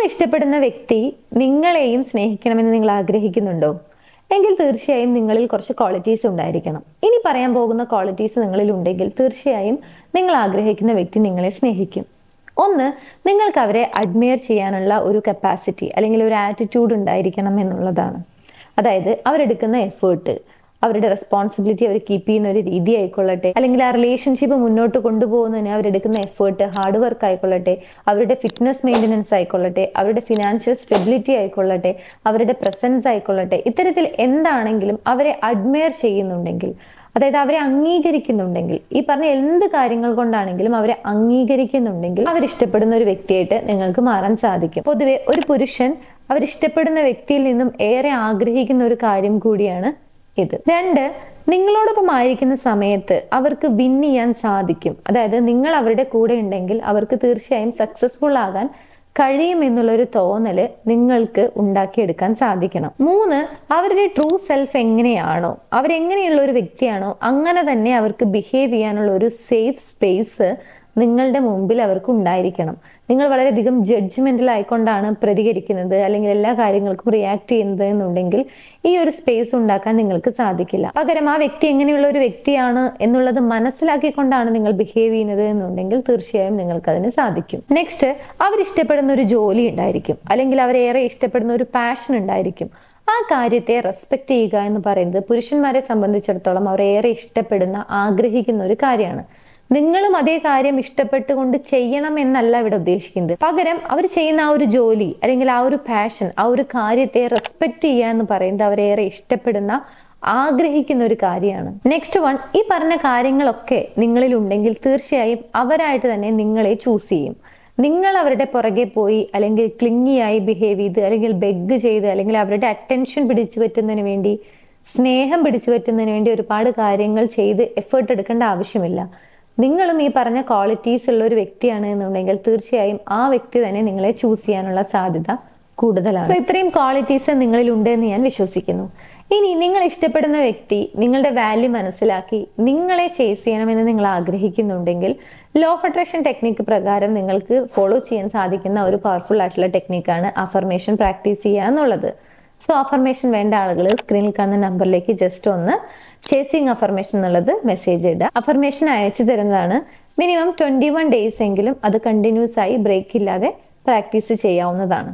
ഇഷ്ടപ്പെടുന്ന വ്യക്തി നിങ്ങളെയും സ്നേഹിക്കണമെന്ന് നിങ്ങൾ ആഗ്രഹിക്കുന്നുണ്ടോ? എങ്കിൽ തീർച്ചയായും നിങ്ങളിൽ കുറച്ച് ക്വാളിറ്റീസ് ഉണ്ടായിരിക്കണം. ഇനി പറയാൻ പോകുന്ന ക്വാളിറ്റീസ് നിങ്ങളിൽ ഉണ്ടെങ്കിൽ തീർച്ചയായും നിങ്ങൾ ആഗ്രഹിക്കുന്ന വ്യക്തി നിങ്ങളെ സ്നേഹിക്കും. ഒന്ന്, നിങ്ങൾക്ക് അവരെ അഡ്മയർ ചെയ്യാനുള്ള ഒരു കപ്പാസിറ്റി അല്ലെങ്കിൽ ഒരു ആറ്റിറ്റ്യൂഡ് ഉണ്ടായിരിക്കണം എന്നുള്ളതാണ്. അതായത് അവരെടുക്കുന്ന എഫേർട്ട്, അവരുടെ റെസ്പോൺസിബിലിറ്റി അവർ കീപ്പ് ചെയ്യുന്ന ഒരു രീതി ആയിക്കൊള്ളട്ടെ, അല്ലെങ്കിൽ ആ റിലേഷൻഷിപ്പ് മുന്നോട്ട് കൊണ്ടുപോകുന്നതിന് അവരെടുക്കുന്ന എഫേർട്ട്, ഹാർഡ് വർക്ക് ആയിക്കൊള്ളട്ടെ, അവരുടെ ഫിറ്റ്നസ് മെയിൻ്റനൻസ് ആയിക്കൊള്ളട്ടെ, അവരുടെ ഫിനാൻഷ്യൽ സ്റ്റെബിലിറ്റി ആയിക്കൊള്ളട്ടെ, അവരുടെ പ്രസൻസ് ആയിക്കൊള്ളട്ടെ, ഇത്തരത്തിൽ എന്താണെങ്കിലും അവരെ അഡ്മയർ ചെയ്യുന്നുണ്ടെങ്കിൽ, അതായത് അവരെ അംഗീകരിക്കുന്നുണ്ടെങ്കിൽ, ഈ പറഞ്ഞ എന്ത് കാര്യങ്ങൾ കൊണ്ടാണെങ്കിലും അവരെ അംഗീകരിക്കുന്നുണ്ടെങ്കിൽ അവരിഷ്ടപ്പെടുന്ന ഒരു വ്യക്തിയായിട്ട് നിങ്ങൾക്ക് മാറാൻ സാധിക്കും. പൊതുവെ ഒരു പുരുഷൻ അവരിഷ്ടപ്പെടുന്ന വ്യക്തിയിൽ നിന്നും ഏറെ ആഗ്രഹിക്കുന്ന ഒരു കാര്യം കൂടിയാണ് ഇത്. രണ്ട്, നിങ്ങളോടൊപ്പം ആയിരിക്കുന്ന സമയത്ത് അവർക്ക് വിൻ ചെയ്യാൻ സാധിക്കും. അതായത് നിങ്ങൾ അവരുടെ കൂടെ ഉണ്ടെങ്കിൽ അവർക്ക് തീർച്ചയായും സക്സസ്ഫുൾ ആകാൻ കഴിയും എന്നുള്ളൊരു തോന്നല് നിങ്ങൾക്ക് ഉണ്ടാക്കിയെടുക്കാൻ സാധിക്കണം. മൂന്ന്, അവരുടെ ട്രൂ സെൽഫ് എങ്ങനെയാണോ, അവരെങ്ങനെയുള്ള ഒരു വ്യക്തിയാണോ അങ്ങനെ തന്നെ അവർക്ക് ബിഹേവ് ചെയ്യാനുള്ള ഒരു സേഫ് സ്പേസ് നിങ്ങളുടെ മുമ്പിൽ അവർക്ക് ഉണ്ടായിരിക്കണം. നിങ്ങൾ വളരെയധികം ജഡ്ജ്മെന്റൽ ആയിക്കൊണ്ടാണ് പ്രതികരിക്കുന്നത് അല്ലെങ്കിൽ എല്ലാ കാര്യങ്ങൾക്കും റിയാക്ട് ചെയ്യുന്നത് എന്നുണ്ടെങ്കിൽ ഈ ഒരു സ്പേസ് ഉണ്ടാക്കാൻ നിങ്ങൾക്ക് സാധിക്കില്ല. പകരം ആ വ്യക്തി എങ്ങനെയുള്ള ഒരു വ്യക്തിയാണ് എന്നുള്ളത് മനസ്സിലാക്കിക്കൊണ്ടാണ് നിങ്ങൾ ബിഹേവ് ചെയ്യുന്നത് എന്നുണ്ടെങ്കിൽ തീർച്ചയായും നിങ്ങൾക്ക് അതിന് സാധിക്കും. നെക്സ്റ്റ്, അവരിഷ്ടപ്പെടുന്ന ഒരു ജോലി ഉണ്ടായിരിക്കും, അല്ലെങ്കിൽ അവരേറെ ഇഷ്ടപ്പെടുന്ന ഒരു പാഷൻ ഉണ്ടായിരിക്കും. ആ കാര്യത്തെ റെസ്പെക്ട് ചെയ്യുക എന്ന് പറയുന്നത് പുരുഷന്മാരെ സംബന്ധിച്ചിടത്തോളം അവരേറെ ഇഷ്ടപ്പെടുന്ന, ആഗ്രഹിക്കുന്ന ഒരു കാര്യമാണ്. നിങ്ങളും അതേ കാര്യം ഇഷ്ടപ്പെട്ടുകൊണ്ട് ചെയ്യണം എന്നല്ല ഇവിടെ ഉദ്ദേശിക്കുന്നത്. പകരം അവർ ചെയ്യുന്ന ആ ഒരു ജോലി അല്ലെങ്കിൽ ആ ഒരു പാഷൻ, ആ ഒരു കാര്യത്തെ റെസ്പെക്ട് ചെയ്യുക എന്ന് പറയുന്നത് അവരേറെ ഇഷ്ടപ്പെടുന്ന, ആഗ്രഹിക്കുന്ന ഒരു കാര്യമാണ്. നെക്സ്റ്റ് വൺ, ഈ പറഞ്ഞ കാര്യങ്ങളൊക്കെ നിങ്ങളിൽ ഉണ്ടെങ്കിൽ തീർച്ചയായും അവരായിട്ട് തന്നെ നിങ്ങളെ ചൂസ് ചെയ്യും. നിങ്ങൾ അവരുടെ പുറകെ പോയി അല്ലെങ്കിൽ ക്ലിങ്ങിയായി ബിഹേവ് ചെയ്ത് അല്ലെങ്കിൽ ബെഗ് ചെയ്ത് അല്ലെങ്കിൽ അവരുടെ അറ്റൻഷൻ പിടിച്ചു പറ്റുന്നതിന് വേണ്ടി, സ്നേഹം പിടിച്ചു പറ്റുന്നതിന് വേണ്ടി ഒരുപാട് കാര്യങ്ങൾ ചെയ്ത് എഫേർട്ട് എടുക്കേണ്ട ആവശ്യമില്ല. നിങ്ങളും ഈ പറഞ്ഞ ക്വാളിറ്റീസ് ഉള്ള ഒരു വ്യക്തിയാണ് എന്നുണ്ടെങ്കിൽ തീർച്ചയായും ആ വ്യക്തി തന്നെ നിങ്ങളെ ചൂസ് ചെയ്യാനുള്ള സാധ്യത കൂടുതലാണ്. ഇത്രയും ക്വാളിറ്റീസ് നിങ്ങളിൽ ഉണ്ട് എന്ന് ഞാൻ വിശ്വസിക്കുന്നു. ഇനി നിങ്ങൾ ഇഷ്ടപ്പെടുന്ന വ്യക്തി നിങ്ങളുടെ വാല്യൂ മനസ്സിലാക്കി നിങ്ങളെ ചേസ് ചെയ്യണമെന്ന് നിങ്ങൾ ആഗ്രഹിക്കുന്നുണ്ടെങ്കിൽ ലോ ഓഫ് അട്രാക്ഷൻ ടെക്നിക്ക് പ്രകാരം നിങ്ങൾക്ക് ഫോളോ ചെയ്യാൻ സാധിക്കുന്ന ഒരു പവർഫുൾ ആയിട്ടുള്ള ടെക്നിക്കാണ് അഫർമേഷൻ പ്രാക്ടീസ് ചെയ്യുക എന്നുള്ളത്. സോ അഫർമേഷൻ വേണ്ട ആളുകൾ സ്ക്രീനിൽ കാണുന്ന നമ്പറിലേക്ക് ജസ്റ്റ് ഒന്ന് ചേസിങ് അഫർമേഷൻ എന്നുള്ളത് മെസ്സേജ് ഇടുക. അഫർമേഷൻ അയച്ചു തരുന്നതാണ്. മിനിമം 21 days എങ്കിലും അത് കണ്ടിന്യൂസ് ആയി ബ്രേക്ക് ഇല്ലാതെ പ്രാക്ടീസ് ചെയ്യാവുന്നതാണ്.